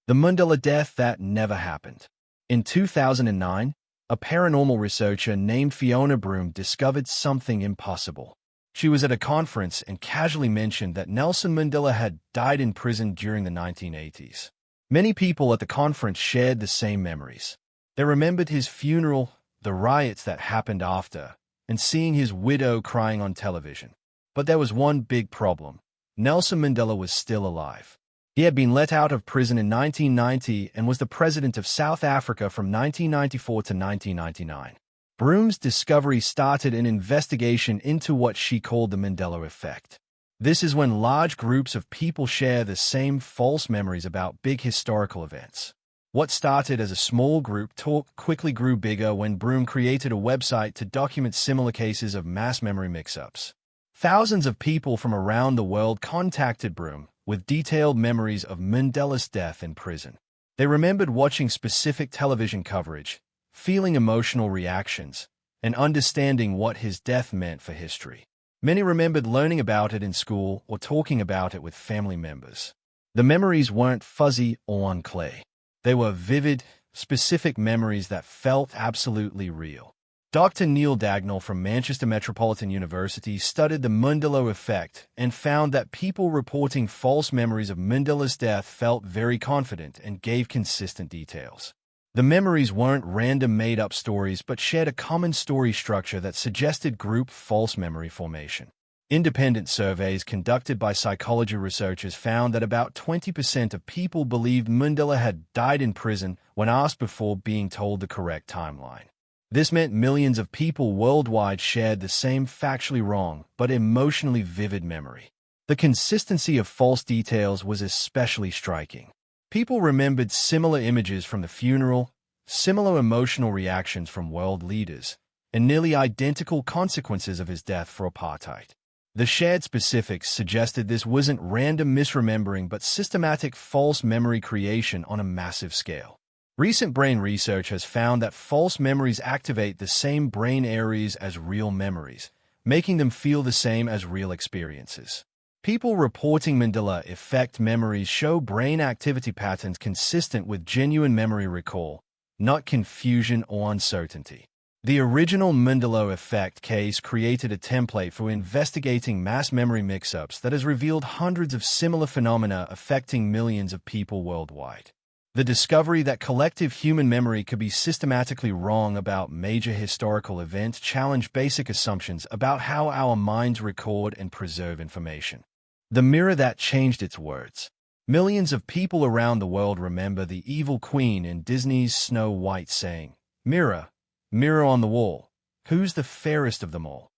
The Mandela death that never happened. In 2009, a paranormal researcher named Fiona Broom discovered something impossible. She was at a conference and casually mentioned that Nelson Mandela had died in prison during the 1980s. Many people at the conference shared the same memories. They remembered his funeral, the riots that happened after, and seeing his widow crying on television. But there was one big problem. Nelson Mandela was still alive. He had been let out of prison in 1990 and was the president of South Africa from 1994 to 1999. Broom's discovery started an investigation into what she called the Mandela effect. This is when large groups of people share the same false memories about big historical events. What started as a small group talk quickly grew bigger when Broom created a website to document similar cases of mass memory mix-ups. Thousands of people from around the world contacted Broom with detailed memories of Mandela's death in prison. They remembered watching specific television coverage, feeling emotional reactions, and understanding what his death meant for history. Many remembered learning about it in school or talking about it with family members. The memories weren't fuzzy or unclear. They were vivid, specific memories that felt absolutely real. Dr. Neil Dagnall from Manchester Metropolitan University studied the Mandela effect and found that people reporting false memories of Mandela's death felt very confident and gave consistent details. The memories weren't random made-up stories but shared a common story structure that suggested group false memory formation. Independent surveys conducted by psychology researchers found that about 20% of people believed Mandela had died in prison when asked before being told the correct timeline. This meant millions of people worldwide shared the same factually wrong but emotionally vivid memory. The consistency of false details was especially striking. People remembered similar images from the funeral, similar emotional reactions from world leaders, and nearly identical consequences of his death for apartheid. The shared specifics suggested this wasn't random misremembering but systematic false memory creation on a massive scale. Recent brain research has found that false memories activate the same brain areas as real memories, making them feel the same as real experiences. People reporting Mandela effect memories show brain activity patterns consistent with genuine memory recall, not confusion or uncertainty. The original Mandela effect case created a template for investigating mass memory mix-ups that has revealed hundreds of similar phenomena affecting millions of people worldwide. The discovery that collective human memory could be systematically wrong about major historical events challenged basic assumptions about how our minds record and preserve information. The mirror that changed its words. Millions of people around the world remember the evil queen in Disney's Snow White saying, "Mirror, mirror on the wall, who's the fairest of them all?"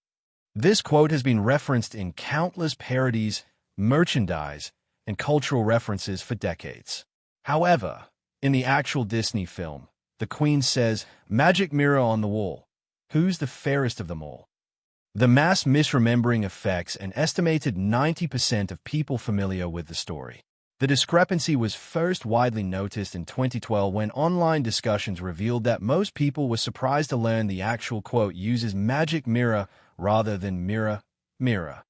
This quote has been referenced in countless parodies, merchandise, and cultural references for decades. However, in the actual Disney film, the Queen says, "Magic mirror on the wall, who's the fairest of them all?" The mass misremembering affects an estimated 90% of people familiar with the story. The discrepancy was first widely noticed in 2012 when online discussions revealed that most people were surprised to learn the actual quote uses magic mirror rather than mirror, mirror.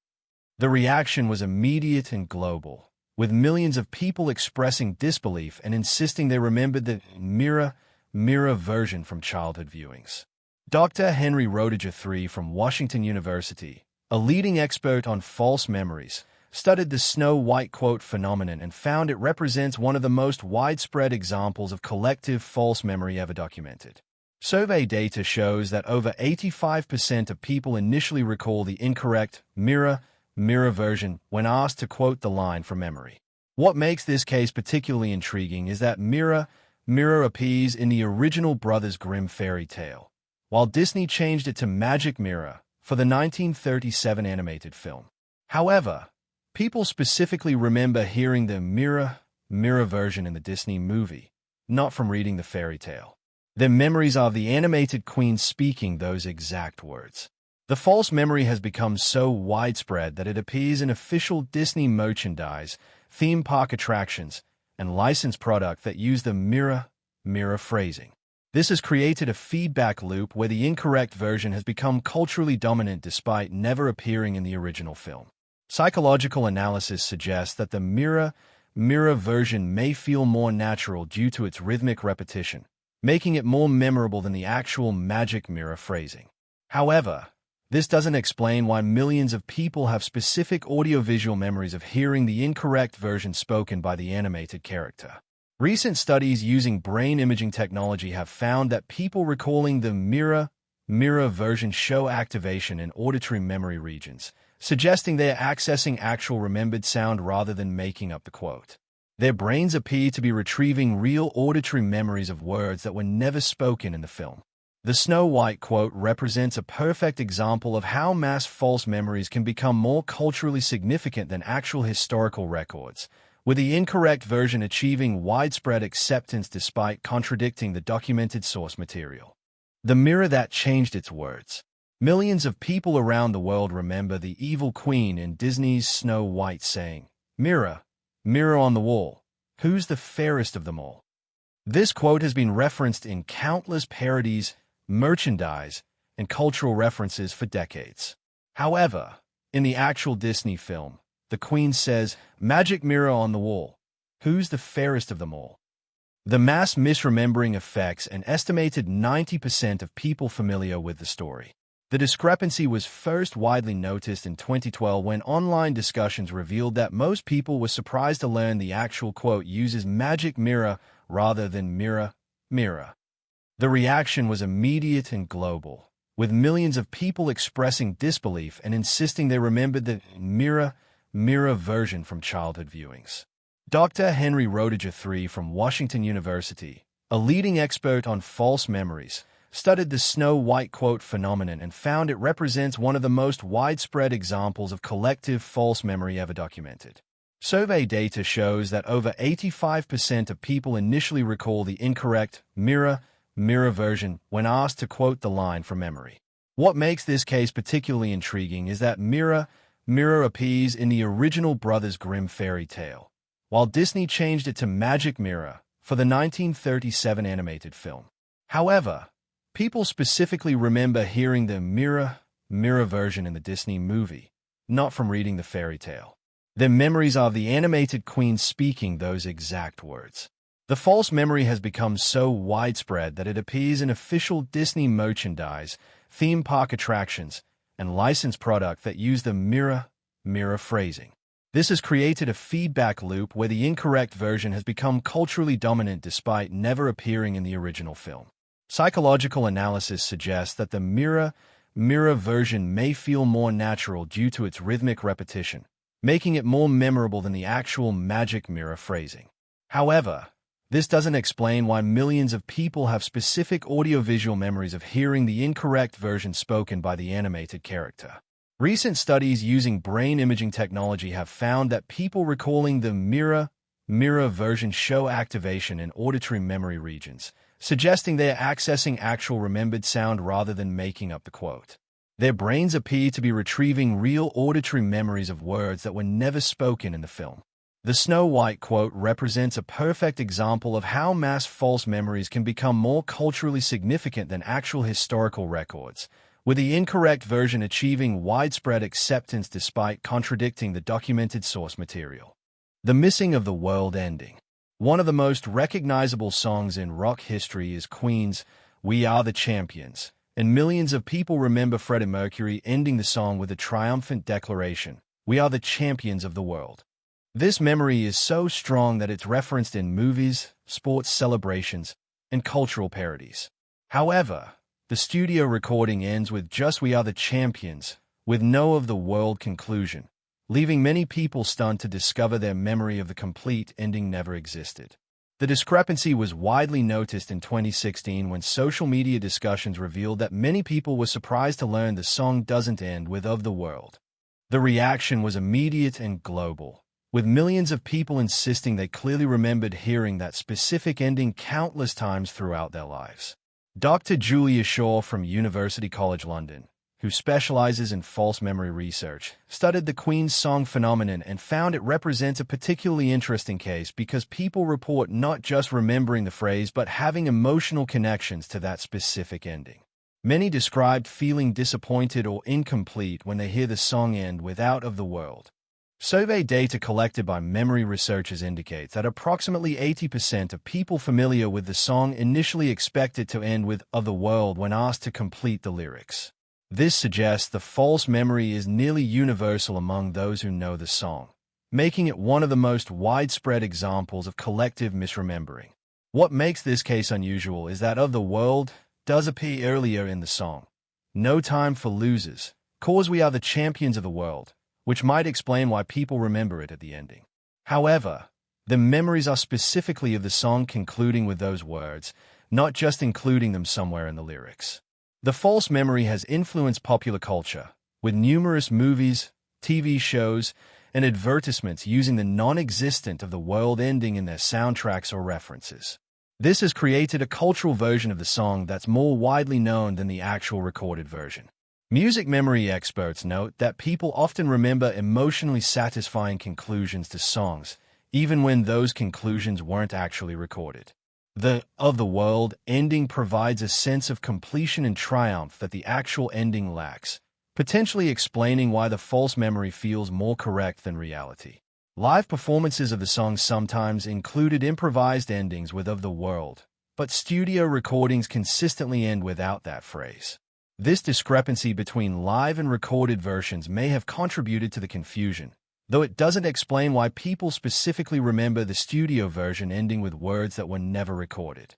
The reaction was immediate and global, with millions of people expressing disbelief and insisting they remembered the mirror, mirror version from childhood viewings. Dr. Henry Roediger III from Washington University, a leading expert on false memories, studied the Snow White quote phenomenon and found it represents one of the most widespread examples of collective false memory ever documented. Survey data shows that over 85% of people initially recall the incorrect mirror, mirror version when asked to quote the line from memory. What makes this case particularly intriguing is that mirror, mirror appears in the original Brothers Grimm fairy tale, while Disney changed it to magic mirror for the 1937 animated film. However, people specifically remember hearing the mirror, mirror version in the Disney movie, not from reading the fairy tale. Their memories are of the animated queen speaking those exact words. The false memory has become so widespread that it appears in official Disney merchandise, theme park attractions, and licensed product that use the mirror, mirror phrasing. This has created a feedback loop where the incorrect version has become culturally dominant despite never appearing in the original film. Psychological analysis suggests that the mirror, mirror version may feel more natural due to its rhythmic repetition, making it more memorable than the actual magic mirror phrasing. However, this doesn't explain why millions of people have specific audiovisual memories of hearing the incorrect version spoken by the animated character. Recent studies using brain imaging technology have found that people recalling the mirror version show activation in auditory memory regions, suggesting they are accessing actual remembered sound rather than making up the quote. Their brains appear to be retrieving real auditory memories of words that were never spoken in the film. The Snow White quote represents a perfect example of how mass false memories can become more culturally significant than actual historical records, with the incorrect version achieving widespread acceptance despite contradicting the documented source material. The mirror that changed its words. Millions of people around the world remember the evil queen in Disney's Snow White saying, "Mirror, mirror on the wall, who's the fairest of them all?" This quote has been referenced in countless parodies, merchandise, and cultural references for decades. However, in the actual Disney film, the Queen says, "Magic mirror on the wall, who's the fairest of them all?" The mass misremembering affects an estimated 90% of people familiar with the story. The discrepancy was first widely noticed in 2012 when online discussions revealed that most people were surprised to learn the actual quote uses magic mirror rather than mirror, mirror. The reaction was immediate and global, with millions of people expressing disbelief and insisting they remembered the mirror version from childhood viewings. Dr. Henry Roediger III from Washington University, a leading expert on false memories, studied the Snow White quote phenomenon and found it represents one of the most widespread examples of collective false memory ever documented. Survey data shows that over 85% of people initially recall the incorrect mirror version when asked to quote the line from memory. What makes this case particularly intriguing is that mirror appears in the original Brothers Grimm fairy tale, while Disney changed it to magic mirror for the 1937 animated film. However, people specifically remember hearing the mirror version in the Disney movie, not from reading the fairy tale. Their memories are of the animated queen speaking those exact words. The false memory has become so widespread that it appears in official Disney merchandise, theme park attractions, and licensed product that use the mirror phrasing. This has created a feedback loop where the incorrect version has become culturally dominant despite never appearing in the original film. Psychological analysis suggests that the mirror version may feel more natural due to its rhythmic repetition, making it more memorable than the actual magic mirror phrasing. However, this doesn't explain why millions of people have specific audiovisual memories of hearing the incorrect version spoken by the animated character. Recent studies using brain imaging technology have found that people recalling the mirror version show activation in auditory memory regions, suggesting they are accessing actual remembered sound rather than making up the quote. Their brains appear to be retrieving real auditory memories of words that were never spoken in the film. The Snow White quote represents a perfect example of how mass false memories can become more culturally significant than actual historical records, with the incorrect version achieving widespread acceptance despite contradicting the documented source material. The missing of the world ending. One of the most recognizable songs in rock history is Queen's "We Are the Champions," and millions of people remember Freddie Mercury ending the song with a triumphant declaration, "We are the champions of the world." This memory is so strong that it's referenced in movies, sports celebrations, and cultural parodies. However, the studio recording ends with just "We are the champions," with no "of the world" conclusion, leaving many people stunned to discover their memory of the complete ending never existed. The discrepancy was widely noticed in 2016 when social media discussions revealed that many people were surprised to learn the song doesn't end with "of the world." The reaction was immediate and global, with millions of people insisting they clearly remembered hearing that specific ending countless times throughout their lives. Dr. Julia Shaw from University College London, who specializes in false memory research, studied the Queen's song phenomenon and found it represents a particularly interesting case because people report not just remembering the phrase but having emotional connections to that specific ending. Many described feeling disappointed or incomplete when they hear the song end without "of the world," Survey data collected by memory researchers indicates that approximately 80% of people familiar with the song initially expect it to end with "of the world" when asked to complete the lyrics. This suggests the false memory is nearly universal among those who know the song, making it one of the most widespread examples of collective misremembering. What makes this case unusual is that "of the world" does appear earlier in the song. "No time for losers, 'cause we are the champions of the world," which might explain why people remember it at the ending. However, the memories are specifically of the song concluding with those words, not just including them somewhere in the lyrics. The false memory has influenced popular culture, with numerous movies, TV shows, and advertisements using the non-existent "of the world" ending in their soundtracks or references. This has created a cultural version of the song that's more widely known than the actual recorded version. Music memory experts note that people often remember emotionally satisfying conclusions to songs, even when those conclusions weren't actually recorded. The "of the world" ending provides a sense of completion and triumph that the actual ending lacks, potentially explaining why the false memory feels more correct than reality. Live performances of the song sometimes included improvised endings with "of the world," but studio recordings consistently end without that phrase. This discrepancy between live and recorded versions may have contributed to the confusion, though it doesn't explain why people specifically remember the studio version ending with words that were never recorded.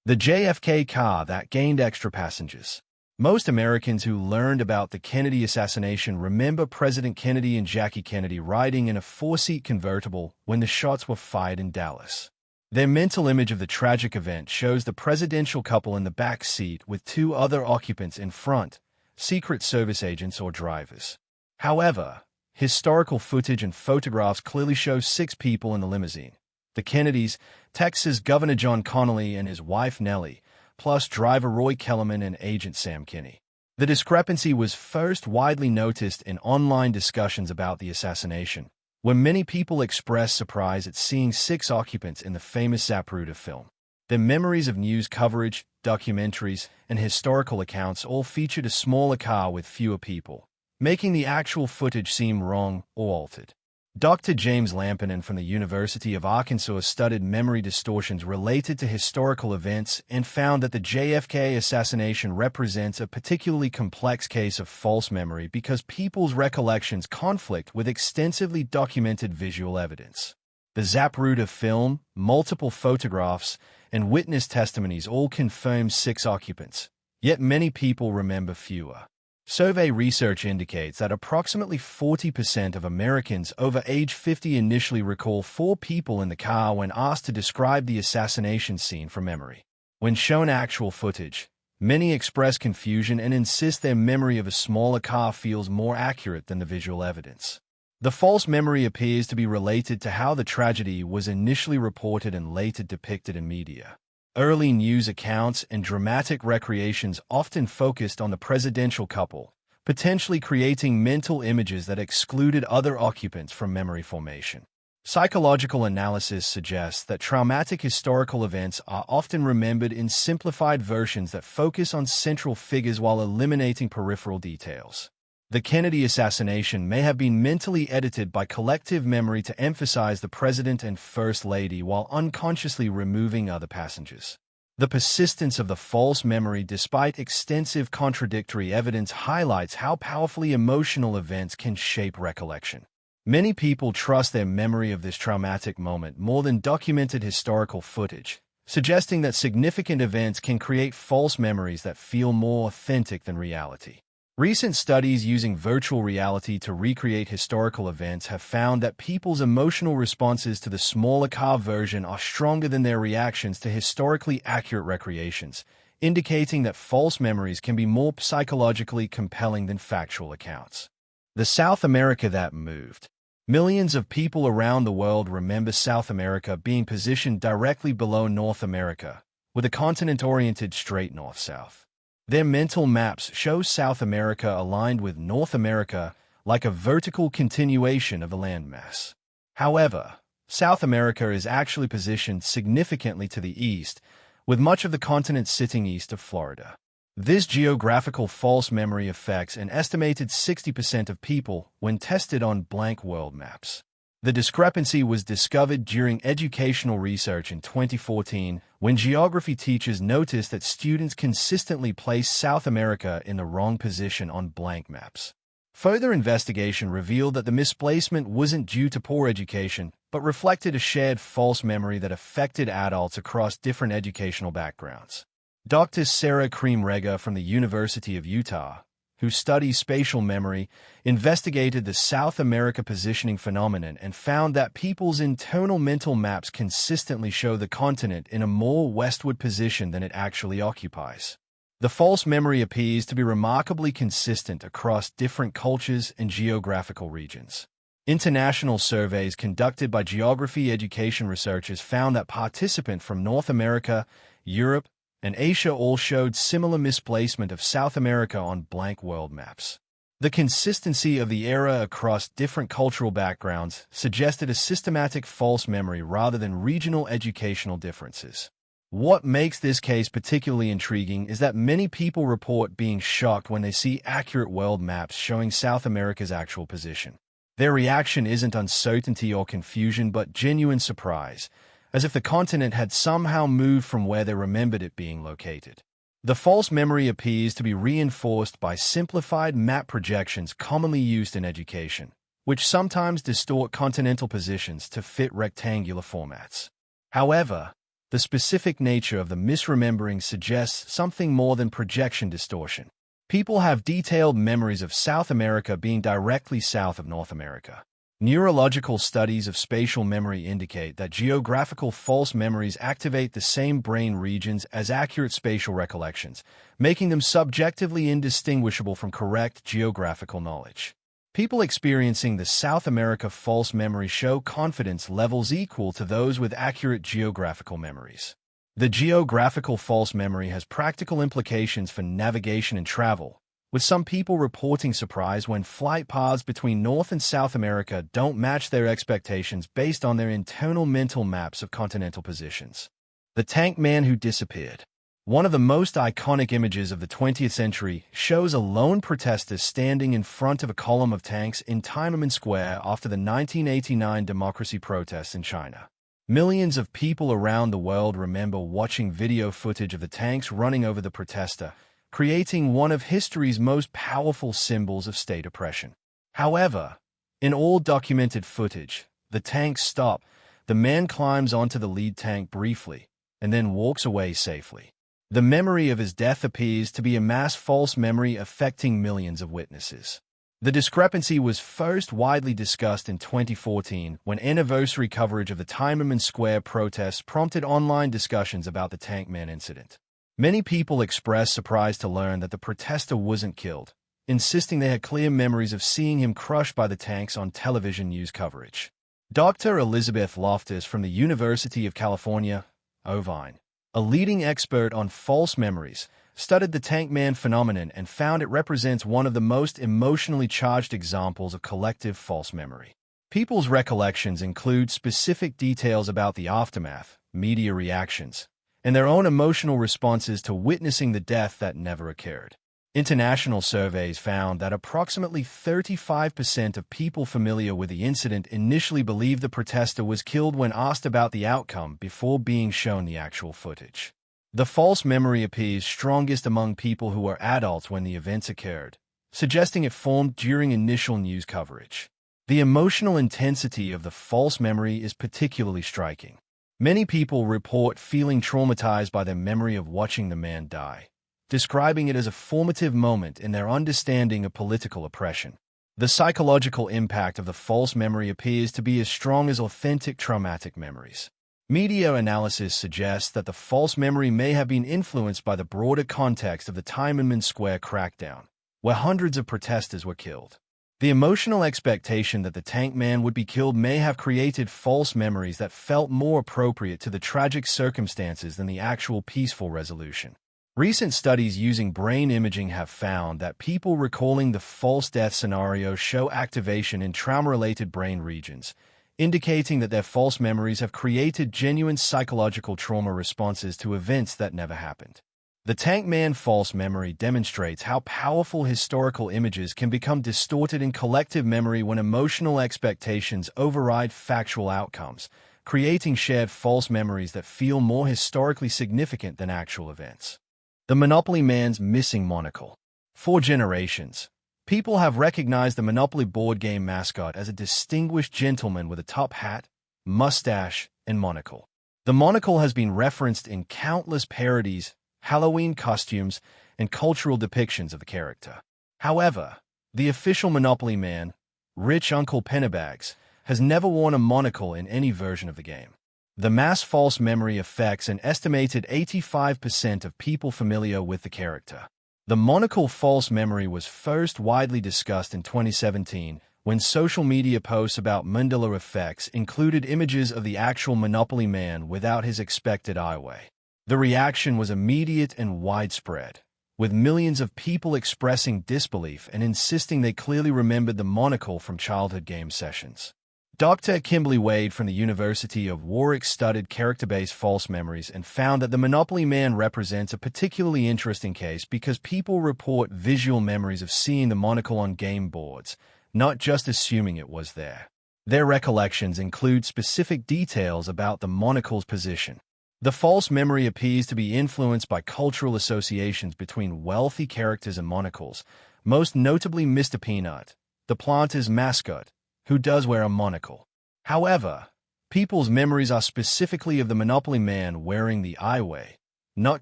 The JFK car that gained extra passengers. Most Americans who learned about the Kennedy assassination remember President Kennedy and Jackie Kennedy riding in a four-seat convertible when the shots were fired in Dallas. Their mental image of the tragic event shows the presidential couple in the back seat with two other occupants in front, Secret Service agents or drivers. However, historical footage and photographs clearly show 6 people in the limousine: the Kennedys, Texas Governor John Connally and his wife Nellie, plus driver Roy Kellerman and agent Sam Kinney. The discrepancy was first widely noticed in online discussions about the assassination, when many people expressed surprise at seeing 6 occupants in the famous Zapruder film. Their memories of news coverage, documentaries, and historical accounts all featured a smaller car with fewer people, making the actual footage seem wrong or altered. Dr. James Lampinen from the University of Arkansas studied memory distortions related to historical events and found that the JFK assassination represents a particularly complex case of false memory because people's recollections conflict with extensively documented visual evidence. The Zapruder film, multiple photographs, and witness testimonies all confirm 6 occupants, yet many people remember fewer. Survey research indicates that approximately 40% of Americans over age 50 initially recall 4 people in the car when asked to describe the assassination scene from memory. When shown actual footage, many express confusion and insist their memory of a smaller car feels more accurate than the visual evidence. The false memory appears to be related to how the tragedy was initially reported and later depicted in media. Early news accounts and dramatic recreations often focused on the presidential couple, potentially creating mental images that excluded other occupants from memory formation. Psychological analysis suggests that traumatic historical events are often remembered in simplified versions that focus on central figures while eliminating peripheral details. The Kennedy assassination may have been mentally edited by collective memory to emphasize the president and first lady while unconsciously removing other passengers. The persistence of the false memory despite extensive contradictory evidence highlights how powerfully emotional events can shape recollection. Many people trust their memory of this traumatic moment more than documented historical footage, suggesting that significant events can create false memories that feel more authentic than reality. Recent studies using virtual reality to recreate historical events have found that people's emotional responses to the smaller car version are stronger than their reactions to historically accurate recreations, indicating that false memories can be more psychologically compelling than factual accounts. The South America that moved. Millions of people around the world remember South America being positioned directly below North America, with a continent oriented straight north-south. Their mental maps show South America aligned with North America like a vertical continuation of the landmass. However, South America is actually positioned significantly to the east, with much of the continent sitting east of Florida. This geographical false memory affects an estimated 60% of people when tested on blank world maps. The discrepancy was discovered during educational research in 2014 when geography teachers noticed that students consistently placed South America in the wrong position on blank maps. Further investigation revealed that the misplacement wasn't due to poor education, but reflected a shared false memory that affected adults across different educational backgrounds. Dr. Sarah Cream-Rega from the University of Utah, who studies spatial memory, investigated the South America positioning phenomenon and found that people's internal mental maps consistently show the continent in a more westward position than it actually occupies. The false memory appears to be remarkably consistent across different cultures and geographical regions. International surveys conducted by geography education researchers found that participants from North America, Europe, and Asia all showed similar misplacement of South America on blank world maps. The consistency of the error across different cultural backgrounds suggested a systematic false memory rather than regional educational differences. What makes this case particularly intriguing is that many people report being shocked when they see accurate world maps showing South America's actual position. Their reaction isn't uncertainty or confusion, but genuine surprise, as if the continent had somehow moved from where they remembered it being located. The false memory appears to be reinforced by simplified map projections commonly used in education, which sometimes distort continental positions to fit rectangular formats. However, the specific nature of the misremembering suggests something more than projection distortion. People have detailed memories of South America being directly south of North America. Neurological studies of spatial memory indicate that geographical false memories activate the same brain regions as accurate spatial recollections, making them subjectively indistinguishable from correct geographical knowledge. People experiencing the South America false memory show confidence levels equal to those with accurate geographical memories. The geographical false memory has practical implications for navigation and travel, with some people reporting surprise when flight paths between North and South America don't match their expectations based on their internal mental maps of continental positions. The Tank Man Who Disappeared. One of the most iconic images of the 20th century shows a lone protester standing in front of a column of tanks in Tiananmen Square after the 1989 democracy protests in China. Millions of people around the world remember watching video footage of the tanks running over the protester, creating one of history's most powerful symbols of state oppression. However, in all documented footage, the tanks stop, the man climbs onto the lead tank briefly, and then walks away safely. The memory of his death appears to be a mass false memory affecting millions of witnesses. The discrepancy was first widely discussed in 2014 when anniversary coverage of the Tiananmen Square protests prompted online discussions about the Tank Man incident. Many people expressed surprise to learn that the protester wasn't killed, insisting they had clear memories of seeing him crushed by the tanks on television news coverage. Dr. Elizabeth Loftus from the University of California, Irvine, a leading expert on false memories, studied the Tank Man phenomenon and found it represents one of the most emotionally charged examples of collective false memory. People's recollections include specific details about the aftermath, media reactions, and their own emotional responses to witnessing the death that never occurred. International surveys found that approximately 35% of people familiar with the incident initially believed the protester was killed when asked about the outcome before being shown the actual footage. The false memory appears strongest among people who are adults when the events occurred, suggesting it formed during initial news coverage. The emotional intensity of the false memory is particularly striking. Many people report feeling traumatized by their memory of watching the man die, describing it as a formative moment in their understanding of political oppression. The psychological impact of the false memory appears to be as strong as authentic traumatic memories. Media analysis suggests that the false memory may have been influenced by the broader context of the Tiananmen Square crackdown, where hundreds of protesters were killed. The emotional expectation that the tank man would be killed may have created false memories that felt more appropriate to the tragic circumstances than the actual peaceful resolution. Recent studies using brain imaging have found that people recalling the false death scenario show activation in trauma-related brain regions, indicating that their false memories have created genuine psychological trauma responses to events that never happened. The Tank Man false memory demonstrates how powerful historical images can become distorted in collective memory when emotional expectations override factual outcomes, creating shared false memories that feel more historically significant than actual events. The Monopoly Man's missing monocle. For generations, people have recognized the Monopoly board game mascot as a distinguished gentleman with a top hat, mustache, and monocle. The monocle has been referenced in countless parodies, Halloween costumes, and cultural depictions of the character. However, the official Monopoly Man, Rich Uncle Pennybags, has never worn a monocle in any version of the game. The mass false memory affects an estimated 85% of people familiar with the character. The monocle false memory was first widely discussed in 2017 when social media posts about Mandela effects included images of the actual Monopoly Man without his expected eyeway. The reaction was immediate and widespread, with millions of people expressing disbelief and insisting they clearly remembered the monocle from childhood game sessions. Dr. Kimberly Wade from the University of Warwick studied character-based false memories and found that the Monopoly Man represents a particularly interesting case because people report visual memories of seeing the monocle on game boards, not just assuming it was there. Their recollections include specific details about the monocle's position. The false memory appears to be influenced by cultural associations between wealthy characters and monocles, most notably Mr. Peanut, the planter's mascot, who does wear a monocle. However, people's memories are specifically of the Monopoly Man wearing the eyeway, not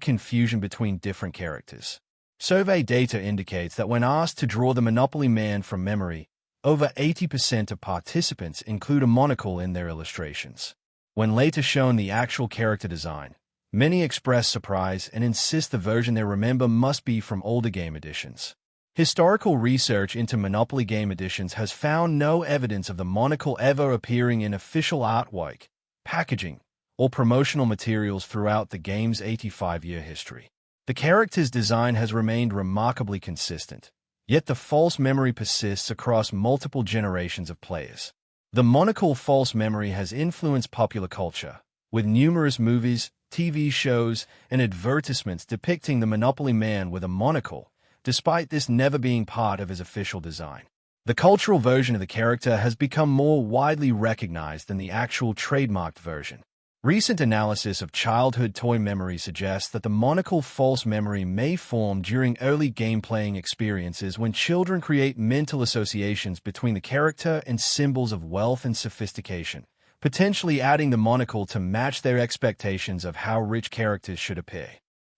confusion between different characters. Survey data indicates that when asked to draw the Monopoly Man from memory, over 80% of participants include a monocle in their illustrations. When later shown the actual character design, many express surprise and insist the version they remember must be from older game editions. Historical research into Monopoly game editions has found no evidence of the monocle ever appearing in official artwork, packaging, or promotional materials throughout the game's 85-year history. The character's design has remained remarkably consistent, yet the false memory persists across multiple generations of players. The monocle false memory has influenced popular culture, with numerous movies, TV shows, and advertisements depicting the Monopoly Man with a monocle, despite this never being part of his official design. The cultural version of the character has become more widely recognized than the actual trademarked version. Recent analysis of childhood toy memory suggests that the monocle false memory may form during early game-playing experiences when children create mental associations between the character and symbols of wealth and sophistication, potentially adding the monocle to match their expectations of how rich characters should appear.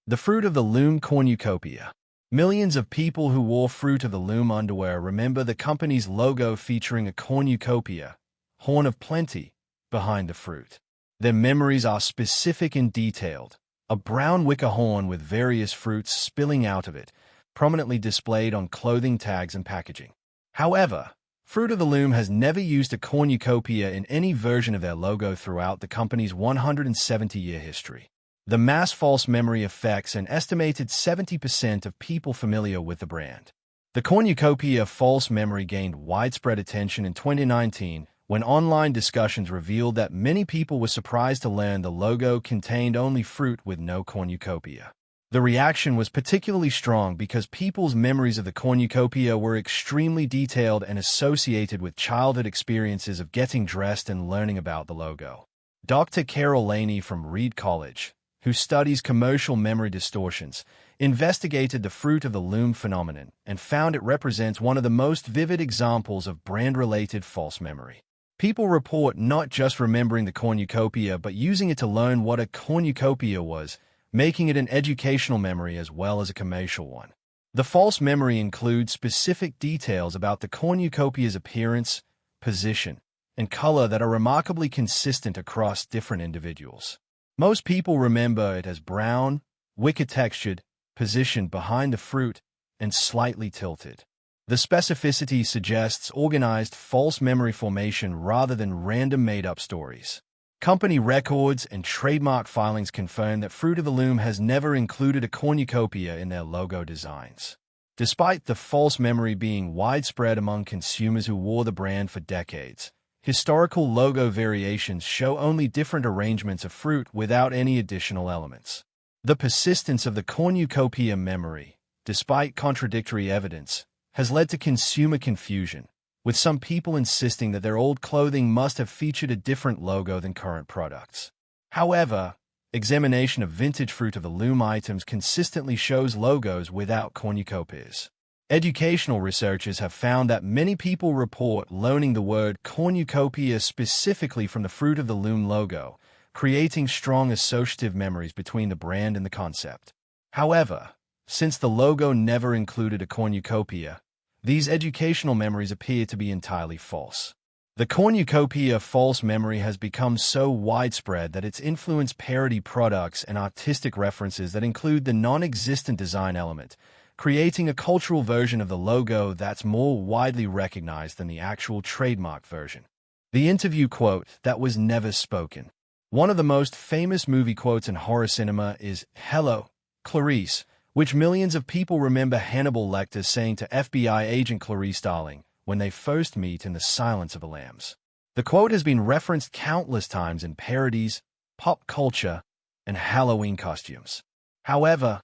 The Fruit of the Loom cornucopia. Millions of people who wore Fruit of the Loom underwear remember the company's logo featuring a cornucopia, horn of plenty, behind the fruit. Their memories are specific and detailed, a brown wicker horn with various fruits spilling out of it, prominently displayed on clothing tags and packaging. However, Fruit of the Loom has never used a cornucopia in any version of their logo throughout the company's 170-year history. The mass false memory affects an estimated 70% of people familiar with the brand. The cornucopia false memory gained widespread attention in 2019 when online discussions revealed that many people were surprised to learn the logo contained only fruit with no cornucopia. The reaction was particularly strong because people's memories of the cornucopia were extremely detailed and associated with childhood experiences of getting dressed and learning about the logo. Dr. Carol Laney from Reed College, who studies commercial memory distortions, investigated the Fruit of the Loom phenomenon and found it represents one of the most vivid examples of brand-related false memory. People report not just remembering the cornucopia but using it to learn what a cornucopia was, making it an educational memory as well as a commercial one. The false memory includes specific details about the cornucopia's appearance, position, and color that are remarkably consistent across different individuals. Most people remember it as brown, wicker-textured, positioned behind the fruit, and slightly tilted. The specificity suggests organized false memory formation rather than random made-up stories. Company records and trademark filings confirm that Fruit of the Loom has never included a cornucopia in their logo designs. Despite the false memory being widespread among consumers who wore the brand for decades, historical logo variations show only different arrangements of fruit without any additional elements. The persistence of the cornucopia memory, despite contradictory evidence, has led to consumer confusion, with some people insisting that their old clothing must have featured a different logo than current products. However, examination of vintage Fruit of the Loom items consistently shows logos without cornucopias. Educational researchers have found that many people report learning the word cornucopia specifically from the Fruit of the Loom logo, creating strong associative memories between the brand and the concept. However, since the logo never included a cornucopia, these educational memories appear to be entirely false. The cornucopia false memory has become so widespread that it's influenced parody products and artistic references that include the non-existent design element, creating a cultural version of the logo that's more widely recognized than the actual trademark version. The interview quote that was never spoken. One of the most famous movie quotes in horror cinema is, "Hello, Clarice," which millions of people remember Hannibal Lecter saying to FBI agent Clarice Starling when they first meet in The Silence of the Lambs. The quote has been referenced countless times in parodies, pop culture, and Halloween costumes. However,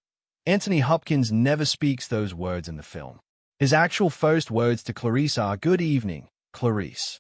Anthony Hopkins never speaks those words in the film. His actual first words to Clarice are, "Good evening, Clarice."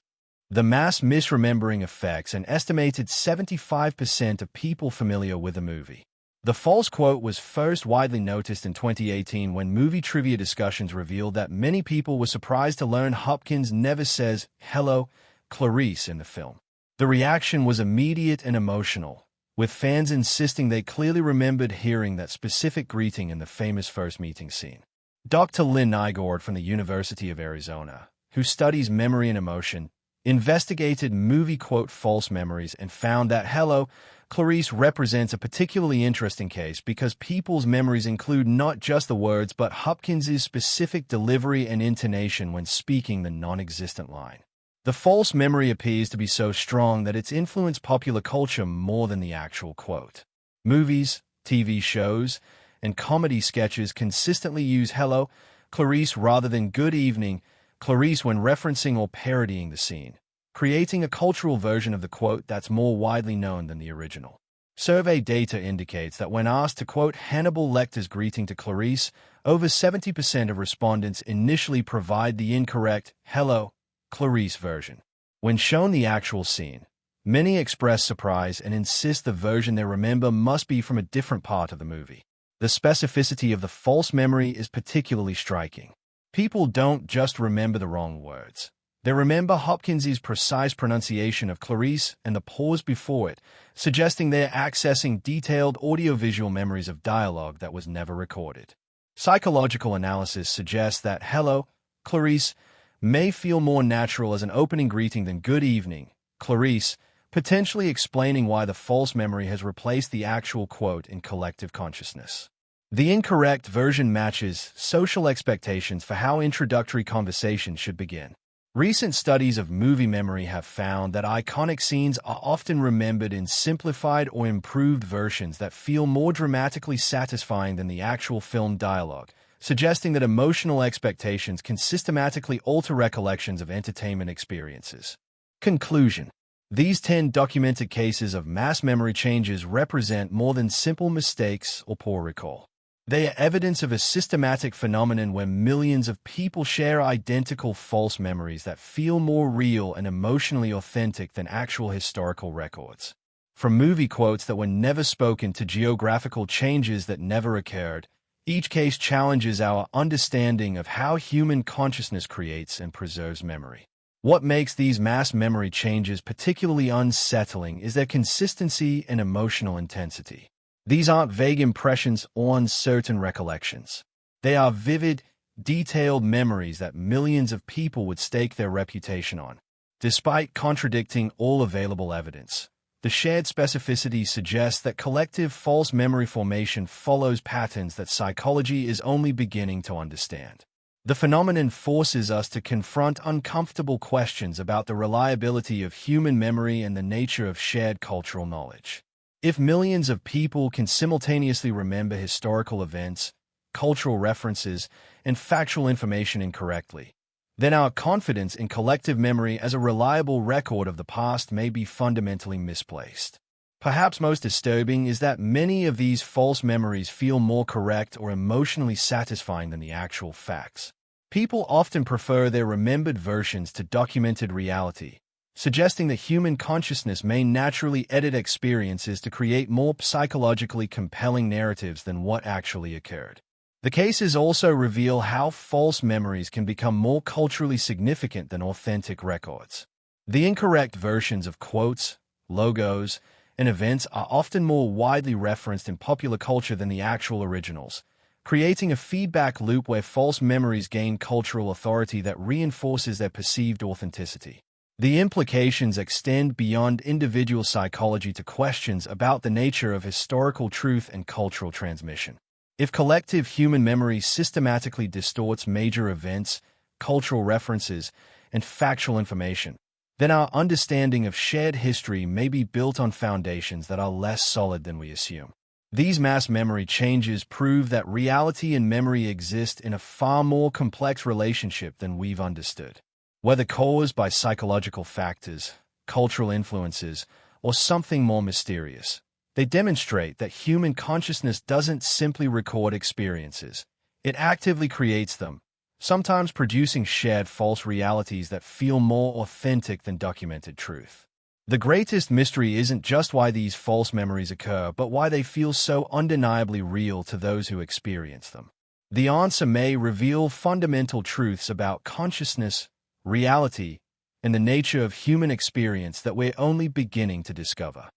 The mass misremembering affects an estimated 75% of people familiar with the movie. The false quote was first widely noticed in 2018 when movie trivia discussions revealed that many people were surprised to learn Hopkins never says, "Hello, Clarice" in the film. The reaction was immediate and emotional, with fans insisting they clearly remembered hearing that specific greeting in the famous first meeting scene. Dr. Lynn Nygaard from the University of Arizona, who studies memory and emotion, investigated movie quote false memories and found that "Hello, Clarice" represents a particularly interesting case because people's memories include not just the words but Hopkins's specific delivery and intonation when speaking the non-existent line. The false memory appears to be so strong that it's influenced popular culture more than the actual quote. Movies, TV shows, and comedy sketches consistently use "Hello, Clarice" rather than "Good evening, Clarice" when referencing or parodying the scene, creating a cultural version of the quote that's more widely known than the original. Survey data indicates that when asked to quote Hannibal Lecter's greeting to Clarice, over 70% of respondents initially provide the incorrect "Hello, Clarice" version. When shown the actual scene, many express surprise and insist the version they remember must be from a different part of the movie. The specificity of the false memory is particularly striking. People don't just remember the wrong words. They remember Hopkins's precise pronunciation of Clarice and the pause before it, suggesting they're accessing detailed audiovisual memories of dialogue that was never recorded. Psychological analysis suggests that "Hello, Clarice" may feel more natural as an opening greeting than "Good evening, Clarice," potentially explaining why the false memory has replaced the actual quote in collective consciousness. The incorrect version matches social expectations for how introductory conversations should begin. Recent studies of movie memory have found that iconic scenes are often remembered in simplified or improved versions that feel more dramatically satisfying than the actual film dialogue, suggesting that emotional expectations can systematically alter recollections of entertainment experiences. Conclusion: these 10 documented cases of mass memory changes represent more than simple mistakes or poor recall. They are evidence of a systematic phenomenon where millions of people share identical false memories that feel more real and emotionally authentic than actual historical records. From movie quotes that were never spoken to geographical changes that never occurred, each case challenges our understanding of how human consciousness creates and preserves memory. What makes these mass memory changes particularly unsettling is their consistency and emotional intensity. These aren't vague impressions or uncertain recollections. They are vivid, detailed memories that millions of people would stake their reputation on. Despite contradicting all available evidence, the shared specificity suggests that collective false memory formation follows patterns that psychology is only beginning to understand. The phenomenon forces us to confront uncomfortable questions about the reliability of human memory and the nature of shared cultural knowledge. If millions of people can simultaneously remember historical events, cultural references, and factual information incorrectly, then our confidence in collective memory as a reliable record of the past may be fundamentally misplaced. Perhaps most disturbing is that many of these false memories feel more correct or emotionally satisfying than the actual facts. People often prefer their remembered versions to documented reality, suggesting that human consciousness may naturally edit experiences to create more psychologically compelling narratives than what actually occurred. The cases also reveal how false memories can become more culturally significant than authentic records. The incorrect versions of quotes, logos, and events are often more widely referenced in popular culture than the actual originals, creating a feedback loop where false memories gain cultural authority that reinforces their perceived authenticity. The implications extend beyond individual psychology to questions about the nature of historical truth and cultural transmission. If collective human memory systematically distorts major events, cultural references, and factual information, then our understanding of shared history may be built on foundations that are less solid than we assume. These mass memory changes prove that reality and memory exist in a far more complex relationship than we've understood. Whether caused by psychological factors, cultural influences, or something more mysterious, they demonstrate that human consciousness doesn't simply record experiences. It actively creates them, sometimes producing shared false realities that feel more authentic than documented truth. The greatest mystery isn't just why these false memories occur, but why they feel so undeniably real to those who experience them. The answer may reveal fundamental truths about consciousness, reality, and the nature of human experience that we're only beginning to discover.